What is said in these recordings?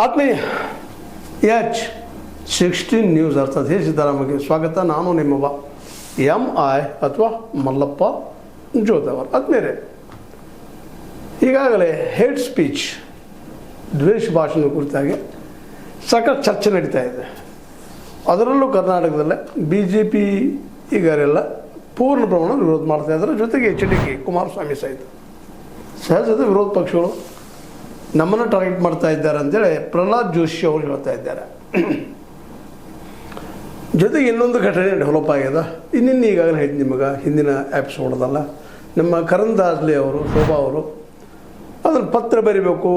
ಆತ್ಮೀಯ H16 news ಅರ್ಥಾತ್ ಹೇ ಸಿದ್ದರಾಮಗೆ ಸ್ವಾಗತ. ನಾನು ನಿಮ್ಮವ MI ಅಥವಾ ಮಲ್ಲಪ್ಪ ಜೋತವರ್. ಆತ್ಮೀಯರೇ, ಈಗಾಗಲೇ ಹೇಟ್ ಸ್ಪೀಚ್ ದ್ವೇಷ ಭಾಷಣ ಕುರಿತಾಗಿ ಸಾಕಷ್ಟು ಚರ್ಚೆ ನಡೀತಾ ಇದೆ. ಅದರಲ್ಲೂ ಕರ್ನಾಟಕದಲ್ಲೇ BJP ಈಗಾರೆಲ್ಲ ಪೂರ್ಣ ಪ್ರಮಾಣ ವಿರೋಧ ಮಾಡ್ತಾ ಇದ್ದಾರೆ. ಜೊತೆಗೆ HDK ಕುಮಾರಸ್ವಾಮಿ ಸಹಿತ ಸಹಜದ ವಿರೋಧ ಪಕ್ಷಗಳು ನಮ್ಮನ್ನು ಟಾರ್ಗೆಟ್ ಮಾಡ್ತಾ ಇದ್ದಾರೆ ಅಂತೇಳಿ ಪ್ರಹ್ಲಾದ್ ಜೋಶಿ ಅವರು ಹೇಳ್ತಾ ಇದ್ದಾರೆ. ಜೊತೆಗೆ ಇನ್ನೊಂದು ಘಟನೆ ಡೆವಲಪ್ ಆಗ್ಯದ. ಈಗಾಗಲೇ ಹೇಳಿದ್ದು ನಿಮಗೆ ಹಿಂದಿನ ಎಪಿಸೋಡ್ದಲ್ಲ, ನಮ್ಮ ಕರಂದಾಜ್ಲೆ ಅವರು, ಶೋಭಾ ಅವರು ಅದನ್ನು ಪತ್ರ ಬರಿಬೇಕು,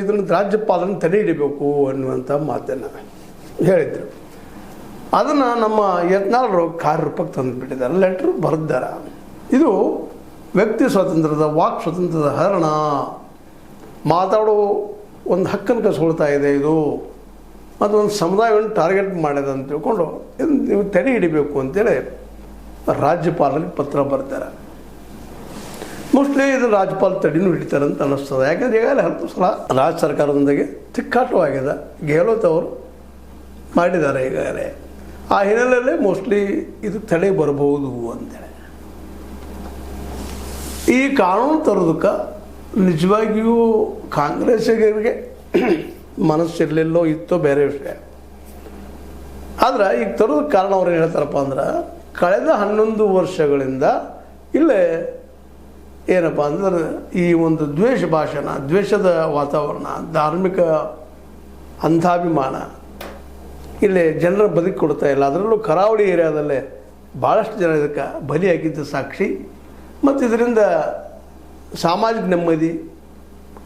ಇದನ್ನು ರಾಜ್ಯಪಾಲನ ತಡೆ ಹಿಡಿಬೇಕು ಅನ್ನುವಂಥ ಮಾತನ್ನು ಹೇಳಿದರು. ಅದನ್ನು ನಮ್ಮ ಯತ್ನಾಳರು ಕಾರ್ಯರೂಪಕ್ಕೆ ತಂದುಬಿಟ್ಟಿದ್ದಾರೆ, ಲೆಟ್ರ್ ಬರೆದಿದ್ದಾರೆ. ಇದು ವ್ಯಕ್ತಿ ಸ್ವಾತಂತ್ರ್ಯದ, ವಾಕ್ ಸ್ವಾತಂತ್ರ್ಯದ ಹರಣ, ಮಾತಾಡೋ ಒಂದು ಹಕ್ಕನ್ನು ಕಸ್ಕೊಳ್ತಾ ಇದೆ ಇದು, ಮತ್ತು ಒಂದು ಸಮುದಾಯವನ್ನು ಟಾರ್ಗೆಟ್ ಮಾಡಿದೆ ಅಂತ ತಿಳ್ಕೊಂಡು ಇದನ್ನು ನೀವು ತಡೆ ಹಿಡಿಬೇಕು ಅಂತೇಳಿ ರಾಜ್ಯಪಾಲರಿಗೆ ಪತ್ರ ಬರ್ತಾರೆ. ಮೋಸ್ಟ್ಲಿ ಇದು ರಾಜ್ಯಪಾಲ ತಡೆನೂ ಹಿಡಿತಾರೆ ಅಂತ ಅನ್ನಿಸ್ತದೆ. ಯಾಕಂದರೆ ಈಗಾಗಲೇ 10 ಸಲ ರಾಜ್ಯ ಸರ್ಕಾರದೊಂದಿಗೆ ತಿಕ್ಕಾಟವಾಗಿದೆ. ಗೆಹ್ಲೋಟ್ ಅವರು ಮಾಡಿದ್ದಾರೆ ಈಗಾಗಲೇ. ಆ ಹಿನ್ನೆಲೆಯಲ್ಲೇ ಮೋಸ್ಟ್ಲಿ ಇದು ತಡೆ ಬರಬಹುದು ಅಂತೇಳಿ ಈ ಕಾನೂನು ತರೋದಕ್ಕೆ ನಿಜವಾಗಿಯೂ ಕಾಂಗ್ರೆಸ್ಸಿಗರಿಗೆ ಮನಸ್ಸಿರಲಿಲ್ಲೋ ಇತ್ತೋ ಬೇರೆ ವಿಷಯ. ಆದ್ರೆ ಈಗ ತರೋದಕ್ಕೆ ಕಾರಣ ಅವ್ರು ಏನು ಹೇಳ್ತಾರಪ್ಪ ಅಂದ್ರೆ, ಕಳೆದ 11 ವರ್ಷಗಳಿಂದ ಇಲ್ಲೇ ಏನಪ್ಪ ಅಂದ್ರೆ ಈ ಒಂದು ದ್ವೇಷ ಭಾಷಣ, ದ್ವೇಷದ ವಾತಾವರಣ, ಧಾರ್ಮಿಕ ಅಂಧಾಭಿಮಾನ ಇಲ್ಲಿ ಜನರ ಬದುಕಿ ಕೊಡ್ತಾ ಇಲ್ಲ. ಅದರಲ್ಲೂ ಕರಾವಳಿ ಏರಿಯಾದಲ್ಲೇ ಭಾಳಷ್ಟು ಜನ ಇದಕ್ಕೆ ಬಲಿಯಾಗಿದ್ದ ಸಾಕ್ಷಿ. ಮತ್ತು ಇದರಿಂದ ಸಾಮಾಜಿಕ ನೆಮ್ಮದಿ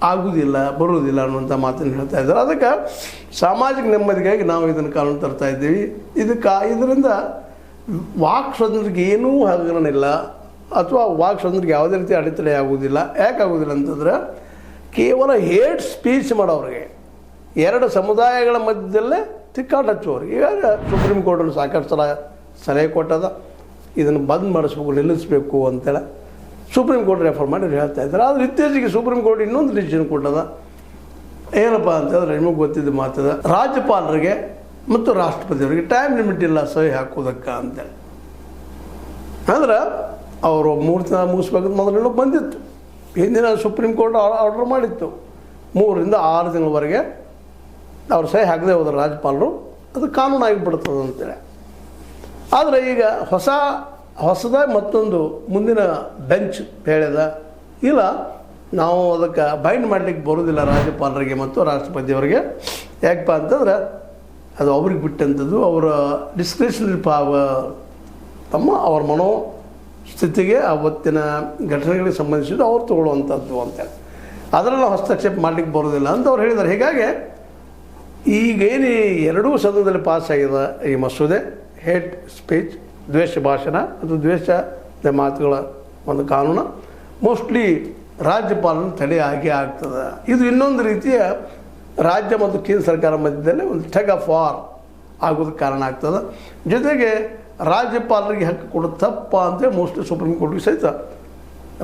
ಆಗುವುದಿಲ್ಲ, ಬರುವುದಿಲ್ಲ ಅನ್ನುವಂಥ ಮಾತನ್ನು ಹೇಳ್ತಾ ಇದ್ದಾರೆ. ಅದಕ್ಕೆ ಸಾಮಾಜಿಕ ನೆಮ್ಮದಿಗಾಗಿ ನಾವು ಇದನ್ನು ಕಾನೂನು ತರ್ತಾ ಇದ್ದೀವಿ. ಇದರಿಂದ ವಾಕ್ ಸ್ವಾತಂತ್ರ್ಯಕ್ಕೆ ಏನೂ ಹಗರಣ ಇಲ್ಲ, ಅಥವಾ ವಾಕ್ ಸ್ವಾತಂತ್ರ್ಯಕ್ಕೆ ಯಾವುದೇ ರೀತಿ ಅಡೆತಡೆ ಆಗುವುದಿಲ್ಲ. ಯಾಕೆ ಆಗುವುದಿಲ್ಲ ಅಂತಂದ್ರೆ, ಕೇವಲ ಹೇಟ್ ಸ್ಪೀಚ್ ಮಾಡೋರಿಗೆ, 2 ಸಮುದಾಯಗಳ ಮಧ್ಯದಲ್ಲೇ ತಿಕ್ಕಾಟ ಹಚ್ಚೋರು. ಈಗ ಸುಪ್ರೀಂ ಕೋರ್ಟನ್ನು ಸಾಕಷ್ಟು ಸಲ ಸಲಹೆ ಕೊಟ್ಟದ, ಇದನ್ನು ಬಂದ್ ಮಾಡಿಸ್ಬೇಕು, ನಿಲ್ಲಿಸಬೇಕು ಅಂತೇಳಿ ಸುಪ್ರೀಂ ಕೋರ್ಟ್ ರೆಫರ್ ಮಾಡಿ ಹೇಳ್ತಾ ಇದ್ದಾರೆ. ಆದರೆ ಇತ್ತೀಚೆಗೆ ಸುಪ್ರೀಂ ಕೋರ್ಟ್ ಇನ್ನೊಂದು ಡಿಸಿಷನ್ ಕೊಟ್ಟದ. ಏನಪ್ಪ ಅಂತಂದರೆ, ನಿಮಗೆ ಗೊತ್ತಿದ್ದ ಮಾತದ, ರಾಜ್ಯಪಾಲರಿಗೆ ಮತ್ತು ರಾಷ್ಟ್ರಪತಿಯವರಿಗೆ ಟೈಮ್ ಲಿಮಿಟ್ ಇಲ್ಲ ಸಹಿ ಹಾಕೋದಕ್ಕೆ ಅಂತೇಳಿ. ಅಂದ್ರೆ ಅವರು 3 ದಿನ ಮುಗಿಸ್ಬೇಕಂತ ಮೊದಲೆಲ್ಲ ಬಂದಿತ್ತು. ಹಿಂದಿನ ಸುಪ್ರೀಂ ಕೋರ್ಟ್ ಆರ್ಡರ್ ಮಾಡಿತ್ತು 3 ರಿಂದ 6 ತಿಂಗಳವರೆಗೆ ಅವ್ರು ಸಹಿ ಹಾಕದೆ ಹೋದ್ರೆ ರಾಜ್ಯಪಾಲರು, ಅದು ಕಾನೂನು ಆಗಿಬಿಡ್ತದೆ ಅಂತೇಳಿ. ಆದರೆ ಈಗ ಹೊಸದಾಗಿ ಮತ್ತೊಂದು ಮುಂದಿನ ಬೆಂಚ್ ಹೇಳಿದ, ಇಲ್ಲ ನಾವು ಅದಕ್ಕೆ ಬೈಂಡ್ ಮಾಡಲಿಕ್ಕೆ ಬರೋದಿಲ್ಲ ರಾಜ್ಯಪಾಲರಿಗೆ ಮತ್ತು ರಾಷ್ಟ್ರಪತಿಯವರಿಗೆ. ಯಾಕಪ್ಪ ಅಂತಂದ್ರೆ ಅದು ಅವ್ರಿಗೆ ಬಿಟ್ಟಂಥದ್ದು, ಅವರ ಡಿಸ್ಕ್ರಿಷನರಿ ಪವರ್, ಅವ್ರ ಮನೋಸ್ಥಿತಿಗೆ ಅವತ್ತಿನ ಘಟನೆಗಳಿಗೆ ಸಂಬಂಧಿಸಿದ್ದು ಅವ್ರು ತಗೊಳ್ಳುವಂಥದ್ದು ಅಂತೇಳಿ. ಅದರಲ್ಲಿ ಹಸ್ತಕ್ಷೇಪ ಮಾಡಲಿಕ್ಕೆ ಬರೋದಿಲ್ಲ ಅಂತ ಅವ್ರು ಹೇಳಿದ್ದಾರೆ. ಹೀಗಾಗಿ ಈಗೇನು 2 ಸದನದಲ್ಲಿ ಪಾಸಾಗಿದೆ ಈ ಮಸೂದೆ, ಹೇಟ್ ಸ್ಪೀಚ್, ದ್ವೇಷ ಭಾಷಣ ಅಥವಾ ದ್ವೇಷದ ಮಾತುಗಳ ಒಂದು ಕಾನೂನು, ಮೋಸ್ಟ್ಲಿ ರಾಜ್ಯಪಾಲನ ತಡೆ ಆಗೇ ಆಗ್ತದೆ. ಇದು ಇನ್ನೊಂದು ರೀತಿಯ ರಾಜ್ಯ ಮತ್ತು ಕೇಂದ್ರ ಸರ್ಕಾರ ಮಧ್ಯದಲ್ಲಿ ಒಂದು ಟಗ್ ಆಫ್ ವಾರ್ ಆಗೋದಕ್ಕೆ ಕಾರಣ ಆಗ್ತದೆ. ಜೊತೆಗೆ ರಾಜ್ಯಪಾಲರಿಗೆ ಹಕ್ಕು ಕೊಡೋದು ತಪ್ಪ ಅಂತೇಳಿ ಮೋಸ್ಟ್ಲಿ ಸುಪ್ರೀಂ ಕೋರ್ಟ್ಗೆ ಸಹಿತ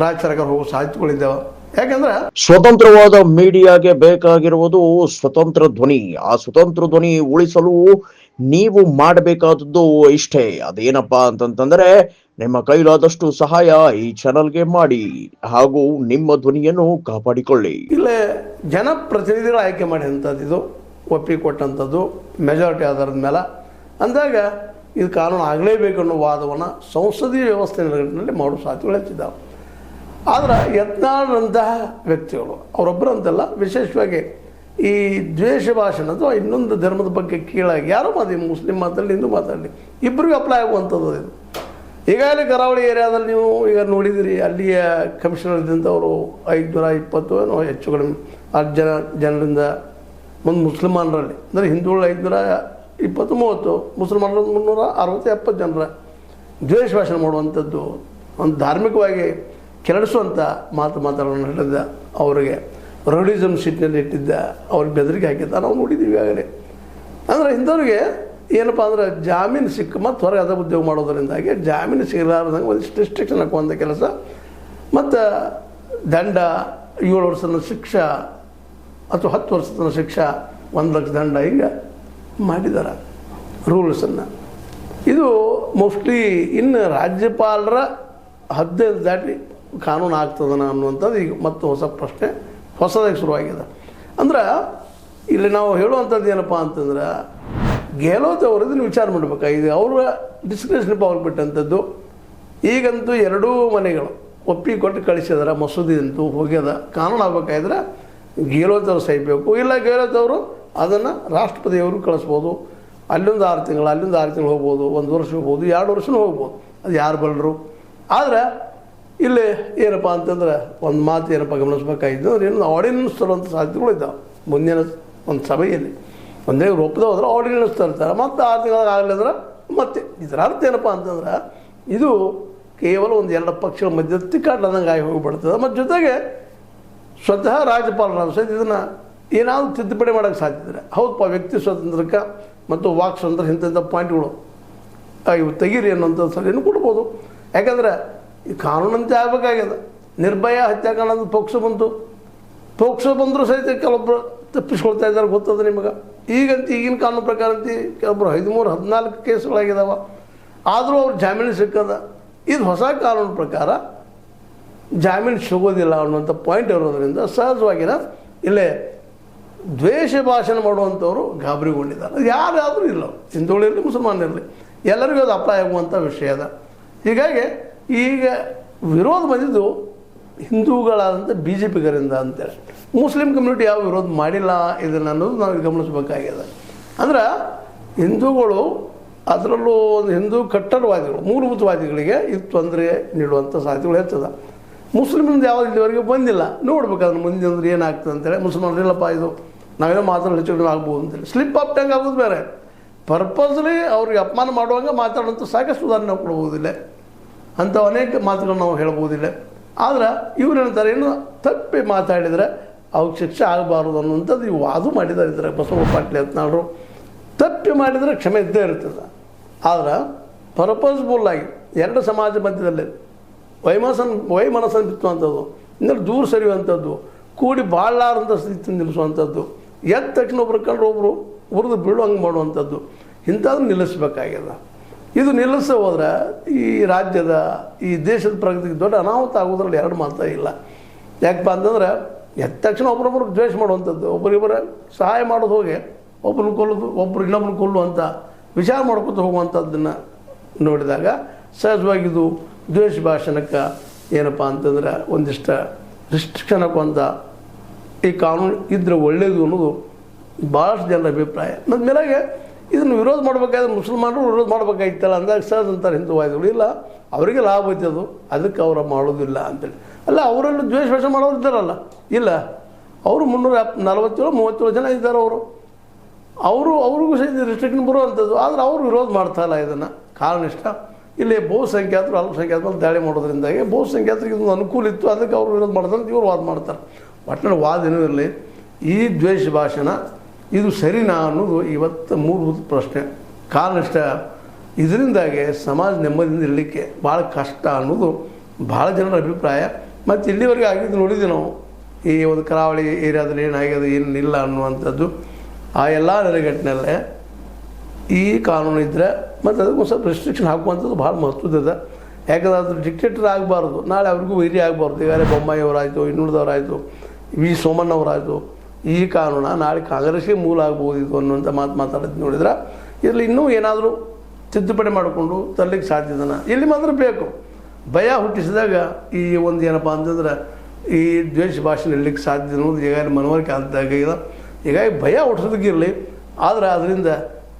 ರಾಜ್ಯ ಸರ್ಕಾರ ಹೋಗೋ ಸಾಧ್ಯತೆಗಳಿದ್ದಾವೆ. ಯಾಕಂದ್ರೆ ಸ್ವತಂತ್ರವಾದ ಮೀಡಿಯಾಗೆ ಬೇಕಾಗಿರುವುದು ಸ್ವತಂತ್ರ ಧ್ವನಿ. ಆ ಸ್ವತಂತ್ರ ಧ್ವನಿ ಉಳಿಸಲು ನೀವು ಮಾಡಬೇಕಾದದ್ದು ಇಷ್ಟೇ. ಅದೇನಪ್ಪಾ ಅಂತಂತಂದ್ರೆ, ನಿಮ್ಮ ಕೈಲಾದಷ್ಟು ಸಹಾಯ ಈ ಚಾನಲ್ಗೆ ಮಾಡಿ ಹಾಗೂ ನಿಮ್ಮ ಧ್ವನಿಯನ್ನು ಕಾಪಾಡಿಕೊಳ್ಳಿ. ಇಲ್ಲೇ ಜನಪ್ರತಿನಿಧಿಗಳ ಆಯ್ಕೆ ಮಾಡಿದಂಥದ್ದು, ಇದು ಒಪ್ಪಿಗೆ ಕೊಟ್ಟಂಥದ್ದು ಮೆಜಾರಿಟಿ ಆಧಾರದ ಮೇಲೆ ಅಂದಾಗ ಇದು ಕಾನೂನು ಆಗಲೇಬೇಕು ಅನ್ನೋ ವಾದವನ್ನು ಸಂಸದೀಯ ವ್ಯವಸ್ಥೆ ನೆಲೆಗಟ್ಟಿನಲ್ಲಿ ಮಾಡೋ ಸಾಧ್ಯತೆಗಳು ಹೆಚ್ಚಿದ್ದಾವೆ. ಆದರೆ ಯತ್ನಾಳರಂತಹ ವ್ಯಕ್ತಿಗಳು, ಅವರೊಬ್ಬರಂತಲ್ಲ, ವಿಶೇಷವಾಗಿ ಈ ದ್ವೇಷ ಭಾಷಣ ಅಥವಾ ಇನ್ನೊಂದು ಧರ್ಮದ ಬಗ್ಗೆ ಕೀಳಾಗಿ ಯಾರು ಮುಸ್ಲಿಂ ಮಾತಾಡಲಿ, ಹಿಂದೂ ಮಾತಾಡಲಿ, ಇಬ್ಬರಿಗೂ ಅಪ್ಲೈ ಆಗುವಂಥದ್ದು ಇದು. ಈಗಾಗಲೇ ಕರಾವಳಿ ಏರಿಯಾದಲ್ಲಿ ನೀವು ಈಗ ನೋಡಿದಿರಿ, ಅಲ್ಲಿಯ ಕಮಿಷನರ್ ಇದ್ದಂಥವರು 520 ಏನೋ ಹೆಚ್ಚು ಕಡಿಮೆ 10 ಜನರಿಂದ ಒಂದು ಮುಸ್ಲಿಮಾನರಲ್ಲಿ, ಅಂದರೆ ಹಿಂದೂಗಳು 520-30, ಮುಸಲ್ಮಾನರು 360-70 ಜನರ ದ್ವೇಷ ಭಾಷಣ ಮಾಡುವಂಥದ್ದು, ಒಂದು ಧಾರ್ಮಿಕವಾಗಿ ಕೆರಡಿಸುವಂಥ ಮಾತಾಡೋಣ ಹೇಳಿದ್ದ, ಅವರಿಗೆ ರೌಡಿಸಮ್ ಸೀಟ್ನಲ್ಲಿ ಇಟ್ಟಿದ್ದ, ಅವ್ರಿಗೆ ಬೆದರಿಕೆ ಹಾಕಿದ್ದ ನಾವು ನೋಡಿದ್ದೀವಿ ಈಗಾಗಲೇ. ಅಂದರೆ ಇಂಥವ್ರಿಗೆ ಏನಪ್ಪ ಅಂದ್ರೆ ಜಾಮೀನು ಸಿಕ್ಕ ಮತ್ತು ಹೊರಗೆ ಅದ ಉದ್ಯೋಗ ಮಾಡೋದರಿಂದಾಗಿ ಜಾಮೀನು ಸಿಗಲಾರ್ದಂಗೆ ಒಂದಿಷ್ಟು ರಿಸ್ಟ್ರಿಕ್ಷನ್ ಹಾಕುವಂಥ ಕೆಲಸ, ಮತ್ತು ದಂಡ 7 ವರ್ಷದ ಶಿಕ್ಷೆ ಅಥವಾ 10 ವರ್ಷದ ಶಿಕ್ಷೆ 1 ಲಕ್ಷ ದಂಡ ಹಿಂಗೆ ಮಾಡಿದ್ದಾರೆ ರೂಲ್ಸನ್ನು. ಇದು ಮೋಸ್ಟ್ಲಿ ಇನ್ನು ರಾಜ್ಯಪಾಲರ ಹದ್ದೇ ದಾಟಿ ಕಾನೂನು ಆಗ್ತದನ ಅನ್ನುವಂಥದ್ದು ಈಗ ಮತ್ತು ಹೊಸ ಪ್ರಶ್ನೆ ಹೊಸದಾಗಿ ಶುರುವಾಗಿದೆ. ಅಂದ್ರೆ ಇಲ್ಲಿ ನಾವು ಹೇಳುವಂಥದ್ದು ಏನಪ್ಪ ಅಂತಂದ್ರೆ, ಗೆಹ್ಲೋಟ್ ಅವರು ಇದನ್ನು ವಿಚಾರ ಮಾಡಬೇಕಾಗಿದೆ. ಅವರ ಡಿಸ್ಕ್ರಿಪ್ಷನ್ ಪವರ್ ಬಿಟ್ಟಂಥದ್ದು. ಈಗಂತೂ ಎರಡೂ ಮನೆಗಳು ಒಪ್ಪಿಗೆ ಕೊಟ್ಟು ಕಳಿಸಿದಾರೆ. ಮಸೂದೆ ಅಂತೂ ಹೋಗ್ಯದ. ಕಾನೂನು ಆಗ್ಬೇಕಾದ್ರೆ ಗೆಹ್ಲೋಟ್ ಅವರು ಸಹಿಬೇಕು. ಇಲ್ಲ ಗೆಹ್ಲೋಟ್ ಅವರು ಅದನ್ನು ರಾಷ್ಟ್ರಪತಿಯವರು ಕಳಿಸ್ಬೋದು. ಅಲ್ಲೊಂದು 6 ತಿಂಗಳು, ಅಲ್ಲೊಂದು 6 ತಿಂಗಳು ಹೋಗ್ಬೋದು, 1 ವರ್ಷ ಹೋಗ್ಬೋದು, 2 ವರ್ಷನೂ ಹೋಗ್ಬೋದು. ಅದು ಯಾರು ಬಲ್ಲರು. ಆದರೆ ಇಲ್ಲಿ ಏನಪ್ಪ ಅಂತಂದ್ರೆ ಒಂದು ಮಾತು ಏನಪ್ಪ ಗಮನಿಸ್ಬೇಕಾಗಿದ್ದು ಅಂದ್ರೆ, ಏನು ಆರ್ಡಿನೆನ್ಸ್ ತರುವಂಥ ಸಾಧ್ಯತೆಗಳು ಇದ್ದಾವೆ. ಮುಂದಿನ ಒಂದು ಸಭೆಯಲ್ಲಿ ಒಂದೇ ಒಪ್ಪದ ಹೋದ್ರೆ ಆರ್ಡಿನೆನ್ಸ್ ತರ್ತಾರೆ. ಮತ್ತು 6 ತಿಂಗಳಿಗೆ ಆಗಲಿದ್ರೆ ಮತ್ತೆ ಇದರ ಅರ್ಥ ಏನಪ್ಪ ಅಂತಂದ್ರೆ, ಇದು ಕೇವಲ ಒಂದು 2 ಪಕ್ಷಗಳ ಮಧ್ಯೆ ತಿಕ್ಕಾಡ್ದಂಗೆ ಆಗಿ ಹೋಗಿಬಿಡ್ತದೆ. ಮತ್ತು ಜೊತೆಗೆ ಸ್ವತಃ ರಾಜ್ಯಪಾಲರ ಸಹಿತ ಇದನ್ನು ಏನಾದರೂ ತಿದ್ದುಪಡಿ ಮಾಡೋಕ್ಕೆ ಸಾಧ್ಯತೆ. ಹೌದಪ್ಪ, ವ್ಯಕ್ತಿ ಸ್ವಾತಂತ್ರ್ಯಕ್ಕೆ ಮತ್ತು ವಾಕ್ ಸ್ವಾತಂತ್ರ್ಯ ಇಂಥ ಪಾಯಿಂಟ್ಗಳು ಇವು ತೆಗೀರಿ ಅನ್ನೋಂಥ ಸಲಹೆಯನ್ನು ಕೊಡ್ಬೋದು. ಯಾಕಂದರೆ ಈ ಕಾನೂನಂತೆ ಆಗಬೇಕಾಗ್ಯದ. ನಿರ್ಭಯ ಹತ್ಯಾಕಾಂಡ ಪೋಕ್ಸೋ ಬಂತು. ಪೋಕ್ಸೋ ಬಂದರೂ ಸಹಿತ ಕೆಲವೊಬ್ಬರು ತಪ್ಪಿಸ್ಕೊಳ್ತಾ ಇದ್ದಾರೆ, ಗೊತ್ತದ ನಿಮಗೆ. ಈಗಂತ ಈಗಿನ ಕಾನೂನು ಪ್ರಕಾರ ಅಂತ ಕೆಲವೊಬ್ಬರು 13-14 ಕೇಸುಗಳಾಗಿದ್ದಾವೆ. ಆದರೂ ಅವ್ರು ಜಾಮೀನು ಸಿಕ್ಕದ. ಇದು ಹೊಸ ಕಾನೂನು ಪ್ರಕಾರ ಜಾಮೀನು ಸಿಗೋದಿಲ್ಲ ಅನ್ನುವಂಥ ಪಾಯಿಂಟ್ ಇರೋದ್ರಿಂದ ಸಹಜವಾಗಿನ ಇಲ್ಲೇ ದ್ವೇಷ ಭಾಷಣ ಮಾಡುವಂಥವ್ರು ಗಾಬರಿಗೊಂಡಿದ್ದಾರೆ. ಅದು ಯಾರಾದರೂ ಇಲ್ಲ, ಹಿಂದೂಗಳಿರಲಿ ಮುಸಲ್ಮಾನರಿರಲಿ, ಎಲ್ಲರಿಗೂ ಅದು ಅಪ್ಲೈ ಆಗುವಂಥ ವಿಷಯ ಅದ. ಹೀಗಾಗಿ ಈಗ ವಿರೋಧ ಬಂದಿದ್ದು ಹಿಂದೂಗಳಾದಂಥ BJPಗರಿಂದ ಅಂತೇಳಿ. ಮುಸ್ಲಿಂ ಕಮ್ಯುನಿಟಿ ಯಾವ ವಿರೋಧ ಮಾಡಿಲ್ಲ ಇದನ್ನು ಅನ್ನೋದು ನಾವು ಗಮನಿಸಬೇಕಾಗಿದೆ. ಅಂದ್ರೆ ಹಿಂದೂಗಳು, ಅದರಲ್ಲೂ ಒಂದು ಹಿಂದೂ ಕಟ್ಟಡವಾದಿಗಳು, ಮೂಲಭೂತವಾದಿಗಳಿಗೆ ಇದು ತೊಂದರೆ ನೀಡುವಂಥ ಸಾಧ್ಯತೆಗಳು ಹೆಚ್ಚದ. ಮುಸ್ಲಿಮ್ನಿಂದ ಯಾವುದು ಇಲ್ಲಿವರೆಗೆ ಬಂದಿಲ್ಲ. ನೋಡ್ಬೇಕಾದ್ರೆ ಮುಂದೆ ಅಂದ್ರೆ ಏನಾಗ್ತದೆ ಅಂತೇಳಿ. ಮುಸಲ್ಮಾನರು ಇಲ್ಲಪ್ಪ, ಇದು ನಾವೇನೋ ಮಾತಾಡೋ ಹೆಚ್ಚು ಕಡಿಮೆ ಆಗ್ಬೋದು ಅಂತೇಳಿ ಸ್ಲಿಪ್ ಆಫ್ ಟಂಗ್ ಆಗೋದು ಬೇರೆ. ಪರ್ಪಸ್ಲಿ ಅವ್ರಿಗೆ ಅಪಮಾನ ಮಾಡುವಾಗ ಮಾತಾಡೋಂಥ ಸಾಕಷ್ಟು ಉದಾಹರಣೆ ನಾವು ಕೊಡ್ಬೋದಿಲ್ಲ. ಅಂಥ ಅನೇಕ ಮಾತುಗಳು ನಾವು ಹೇಳ್ಬೋದಿಲ್ಲ. ಆದ್ರೆ ಇವ್ರು ಹೇಳ್ತಾರೆ, ಏನು ತಪ್ಪಿ ಮಾತಾಡಿದರೆ ಅವ್ರಿಗೆ ಶಿಕ್ಷೆ ಆಗಬಾರ್ದು ಅನ್ನುವಂಥದ್ದು ಇವು ವಾದು ಮಾಡಿದ್ದಾರೆ. ಇದ್ದಾರೆ ಬಸವ ಪಾಟೀಲ್ ಯತ್ನಾಳರು. ತಪ್ಪಿ ಮಾಡಿದರೆ ಕ್ಷಮೆ ಇದ್ದೇ ಇರ್ತದೆ. ಆದ್ರೆ ಪರ್ಪಸ್ಫುಲ್ಲಾಗಿ 2 ಸಮಾಜ ಮಧ್ಯದಲ್ಲಿ ವೈಮನಸ್ಸನ್ನು ಬಿತ್ತುವಂಥದ್ದು, ಇನ್ನೂ ದೂರ ಸರಿಯುವಂಥದ್ದು, ಕೂಡಿ ಬಾಳಲಾರಂಥ ಸ್ಥಿತಿ ನಿಲ್ಲಿಸುವಂಥದ್ದು, ಎದ್ದ ತಕ್ಷಣ ಒಬ್ರು ಕಂಡ್ರೆ ಒಬ್ಬರು ಉರಿದು ಬೀಳುವಂಗೆ ಮಾಡುವಂಥದ್ದು, ಇಂಥದ್ದು ನಿಲ್ಲಿಸಬೇಕಾಗ್ಯದ. ಇದು ನಿಲ್ಲಿಸ ಹೋದ್ರೆ ಈ ರಾಜ್ಯದ, ಈ ದೇಶದ ಪ್ರಗತಿಗೆ ದೊಡ್ಡ ಅನಾಹುತ ಆಗೋದ್ರಲ್ಲಿ 2 ಮಾತಾ ಇಲ್ಲ. ಯಾಕಪ್ಪ ಅಂತಂದ್ರೆ ಎದ್ದ ತಕ್ಷಣ ಒಬ್ರೊಬ್ರಿಗೆ ದ್ವೇಷ ಮಾಡುವಂಥದ್ದು, ಒಬ್ಬರಿಬ್ಬರ ಸಹಾಯ ಮಾಡೋದು ಹೋಗಿ ಒಬ್ಬರನ್ನ ಕೊಲ್ಲೋದು, ಒಬ್ಬರು ಇನ್ನೊಬ್ಬರನ್ನ ಕೊಲ್ಲುವಂಥ ವಿಚಾರ ಮಾಡ್ಕೊತ ಹೋಗುವಂಥದ್ದನ್ನು ನೋಡಿದಾಗ ಸಹಜವಾಗಿದ್ದು ದ್ವೇಷ ಭಾಷಣಕ್ಕೆ ಏನಪ್ಪ ಅಂತಂದ್ರೆ ಒಂದಿಷ್ಟು ರಿಸ್ಟ್ರಿಕ್ಷನ್ ಹಾಕುವಂಥ ಈ ಕಾನೂನು ಇದ್ದರೆ ಒಳ್ಳೆಯದು ಅನ್ನೋದು ಭಾಳಷ್ಟು ಜನರ ಅಭಿಪ್ರಾಯ. ನನ್ನ ಮೇಲಾಗೆ ಇದನ್ನು ವಿರೋಧ ಮಾಡಬೇಕಾದ್ರೆ ಮುಸಲ್ಮಾನರು ವಿರೋಧ ಮಾಡಬೇಕಾಗಿತ್ತಲ್ಲ ಅಂದಾಗ ಸಹಜ ಅಂತಾರೆ ಹಿಂದೂವಾದಿಗಳು. ಇಲ್ಲ, ಅವರಿಗೆ ಲಾಭ ಐತದು, ಅದಕ್ಕೆ ಅವರು ಮಾಡೋದಿಲ್ಲ ಅಂತೇಳಿ. ಅಲ್ಲ, ಅವರೆಲ್ಲ ದ್ವೇಷ ಭಾಷೆ ಮಾಡೋರು ಇದ್ದಾರಲ್ಲ, ಇಲ್ಲ, ಅವರು 347-37 ಜನ ಇದ್ದಾರೆ. ಅವ್ರಿಗೂ ಸಹಿತ ರಿಸ್ಟ್ರಿಕ್ಷನ್ ಬರುವಂಥದ್ದು. ಆದರೆ ಅವರು ವಿರೋಧ ಮಾಡ್ತಾ ಇಲ್ಲ ಇದನ್ನು. ಕಾರಣ ಇಷ್ಟ, ಇಲ್ಲಿ ಬಹುಸಂಖ್ಯಾತರು ಅಲ್ಪಸಂಖ್ಯಾತರು ದಾಳಿ ಮಾಡೋದ್ರಿಂದಾಗಿ ಬಹುಸಂಖ್ಯಾತರಿಗೆ ಇದೊಂದು ಅನುಕೂಲ ಇತ್ತು, ಅದಕ್ಕೆ ಅವರು ವಿರೋಧ ಮಾಡ್ತಾರೆ, ಇವರು ವಾದ ಮಾಡ್ತಾರೆ. ಒಟ್ಟಿನಲ್ಲಿ ವಾದ ಏನೂ ಇರಲಿ, ಈ ದ್ವೇಷ ಭಾಷಣ ಇದು ಸರಿನಾ ಅನ್ನೋದು ಇವತ್ತು ಮೂಲಭೂತ ಪ್ರಶ್ನೆ. ಕಾರಣ ಇಷ್ಟ, ಇದರಿಂದಾಗಿ ಸಮಾಜ ನೆಮ್ಮದಿಯಿಂದ ಇರಲಿಕ್ಕೆ ಭಾಳ ಕಷ್ಟ ಅನ್ನೋದು ಭಾಳ ಜನರ ಅಭಿಪ್ರಾಯ. ಮತ್ತು ಇಲ್ಲಿವರೆಗೆ ಆಗಿದ್ದು ನೋಡಿದ್ವಿ ನಾವು, ಈ ಒಂದು ಕರಾವಳಿ ಏರಿಯಾದಲ್ಲಿ ಏನಾಗ್ಯದ ಏನಿಲ್ಲ ಅನ್ನುವಂಥದ್ದು. ಆ ಎಲ್ಲ ನೆಲೆಗಟ್ಟಿನಲ್ಲೇ ಈ ಕಾನೂನು ಇದ್ದರೆ ಮತ್ತು ಅದಕ್ಕೆ ಸ್ವಲ್ಪ ರೆಸ್ಟ್ರಿಕ್ಷನ್ ಹಾಕುವಂಥದ್ದು ಭಾಳ ಮಹತ್ವದ. ಯಾಕಂದ್ರೆ ಅದು ಡಿಕ್ಟೇಟರ್ ಆಗಬಾರ್ದು, ನಾಳೆ ಅವ್ರಿಗೂ ವೈರಿ ಆಗಬಾರ್ದು. ಈಗಾಗಲೇ ಬೊಮ್ಮಾಯಿ ಅವರಾಯಿತು, ಇನ್ನುಳಿದವರಾಯಿತು, ವಿ ಸೋಮಣ್ಣವರಾಯಿತು. ಈ ಕಾನೂನು ನಾಳೆ ಕಾಂಗ್ರೆಸ್ಗೆ ಮೂಲ ಆಗ್ಬೋದು ಇದು ಅನ್ನುವಂಥ ಮಾತಾಡೋದು ನೋಡಿದ್ರೆ ಇದರಲ್ಲಿ ಇನ್ನೂ ಏನಾದರೂ ತಿದ್ದುಪಡಿ ಮಾಡಿಕೊಂಡು ತರಲಿಕ್ಕೆ ಸಾಧ್ಯದನ. ಇಲ್ಲಿ ಮಾತ್ರ ಬೇಕು. ಭಯ ಹುಟ್ಟಿಸಿದಾಗ ಈ ಒಂದು ಏನಪ್ಪ ಅಂತಂದ್ರೆ ಈ ದ್ವೇಷ ಭಾಷೆ ಇರಲಿಕ್ಕೆ ಸಾಧ್ಯ ಅನ್ನೋದು ಈಗಾಗಲೇ ಮನವರಿಕೆ ಆದಾಗ. ಹೀಗಾಗಿ ಭಯ ಹುಟ್ಟಿಸೋದಕ್ಕಿರಲಿ, ಆದರೆ ಅದರಿಂದ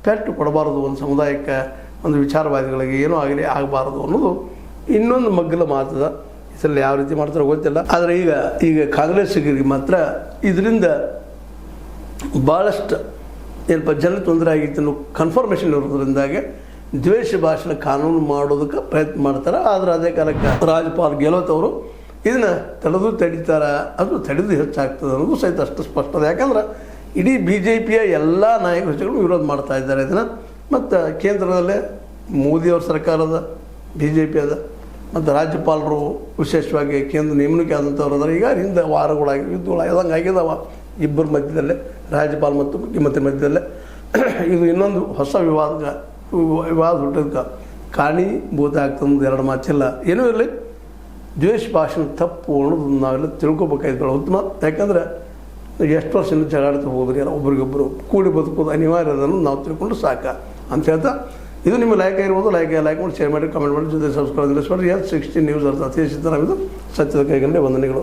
ಪೆಟ್ಟು ಕೊಡಬಾರ್ದು ಒಂದು ಸಮುದಾಯಕ್ಕೆ, ಒಂದು ವಿಚಾರವಾದಿಗಳಿಗೆ ಏನೂ ಆಗಬಾರ್ದು ಅನ್ನೋದು ಇನ್ನೊಂದು ಮಗ್ಗಲ ಮಾತದ. ಇದರಲ್ಲಿ ಯಾವ ರೀತಿ ಮಾಡ್ತಾರೋ ಗೊತ್ತಿಲ್ಲ. ಆದರೆ ಈಗ ಕಾಂಗ್ರೆಸ್ಸಿಗರಿಗೆ ಮಾತ್ರ ಇದರಿಂದ ಭಾಳಷ್ಟು ಏನಪ್ಪ ಜನ ತೊಂದರೆ ಆಗಿತ್ತು ಅನ್ನೋ ಕನ್ಫರ್ಮೇಷನ್ ಇರೋದ್ರಿಂದಾಗೆ ದ್ವೇಷ ಭಾಷಣ ಕಾನೂನು ಮಾಡೋದಕ್ಕೆ ಪ್ರಯತ್ನ ಮಾಡ್ತಾರೆ. ಆದರೆ ಅದೇ ಕಾಲಕ್ಕೆ ರಾಜ್ಯಪಾಲ ಗೆಹ್ಲೋಟ್ ಅವರು ಇದನ್ನು ತಡೀತಾರೆ, ಅದು ತಡೆದು ಹೆಚ್ಚಾಗ್ತದೆ ಅನ್ನೋದು ಸಹಿತ ಅಷ್ಟು ಸ್ಪಷ್ಟ. ಯಾಕಂದ್ರೆ ಇಡೀ BJPಯ ಎಲ್ಲ ನಾಯಕರುಗಳು ವಿರೋಧ ಮಾಡ್ತಾ ಇದ್ದಾರೆ ಇದನ್ನು. ಮತ್ತು ಕೇಂದ್ರದಲ್ಲೇ ಮೋದಿಯವ್ರ ಸರ್ಕಾರದ BJP ಅದ, ಮತ್ತು ರಾಜ್ಯಪಾಲರು ವಿಶೇಷವಾಗಿ ಕೇಂದ್ರ ನೇಮಣಿಕೆ ಆದಂಥವ್ರು ಅದಾರೆ. ಈಗ ಹಿಂದೆ ವಾರಗಳಾಗಿ ಯುದ್ಧಗಳಾಗ್ಯದಂಗೆ ಆಗಿದಾವ. ಇಬ್ಬರ ಮಧ್ಯದಲ್ಲೇ, ರಾಜ್ಯಪಾಲ ಮತ್ತು ಮುಖ್ಯಮಂತ್ರಿ ಮಧ್ಯದಲ್ಲೇ ಇದು ಇನ್ನೊಂದು ಹೊಸ ವಿವಾದ ಹುಟ್ಟೋದಕ್ಕೆ ಕಾರಣೀಭೂತ ಆಗ್ತದೆ. ಎರಡು ಮಾತಿಲ್ಲ. ಏನೂ ಇರಲಿ, ದ್ವೇಷ ಭಾಷಣ ತಪ್ಪು ಅನ್ನೋದು ನಾವೆಲ್ಲ ತಿಳ್ಕೊಬೇಕಾಯ್ತು ಉತ್ತಮ. ಯಾಕಂದರೆ ಎಷ್ಟು ವರ್ಷದಿಂದ ಜಗಾಡ್ತಾ ಹೋದ್ರಿ ಎಲ್ಲ ಒಬ್ರಿಗೊಬ್ಬರು ಕೂಡಿ ಬದುಕೋದು ಅನಿವಾರ್ಯ ಅದನ್ನು ನಾವು ತಿಳ್ಕೊಂಡು ಸಾಕ ಅಂತ ಹೇಳ್ತಾ, ಇದು ನಿಮ್ಮ ಲೈಕ್ ಇರ್ಬೋದು. ಲೈಕ್ ಮಾಡಿ, ಶೇರ್ ಮಾಡಿ, ಕಮೆಂಟ್ ಮಾಡಿ, ಜೊತೆ ಸಬ್ಸ್ಕ್ರೈಬ್ ಮಾಡಿ. S16 ನ್ಯೂಸ್ ಅರ್ಥ ಅತಿ ಸಿದ್ಧರಾಗಿದ್ದು ಸತ್ಯದ ಕೈಗಂಡೆ ವಂದನೆಗಳು.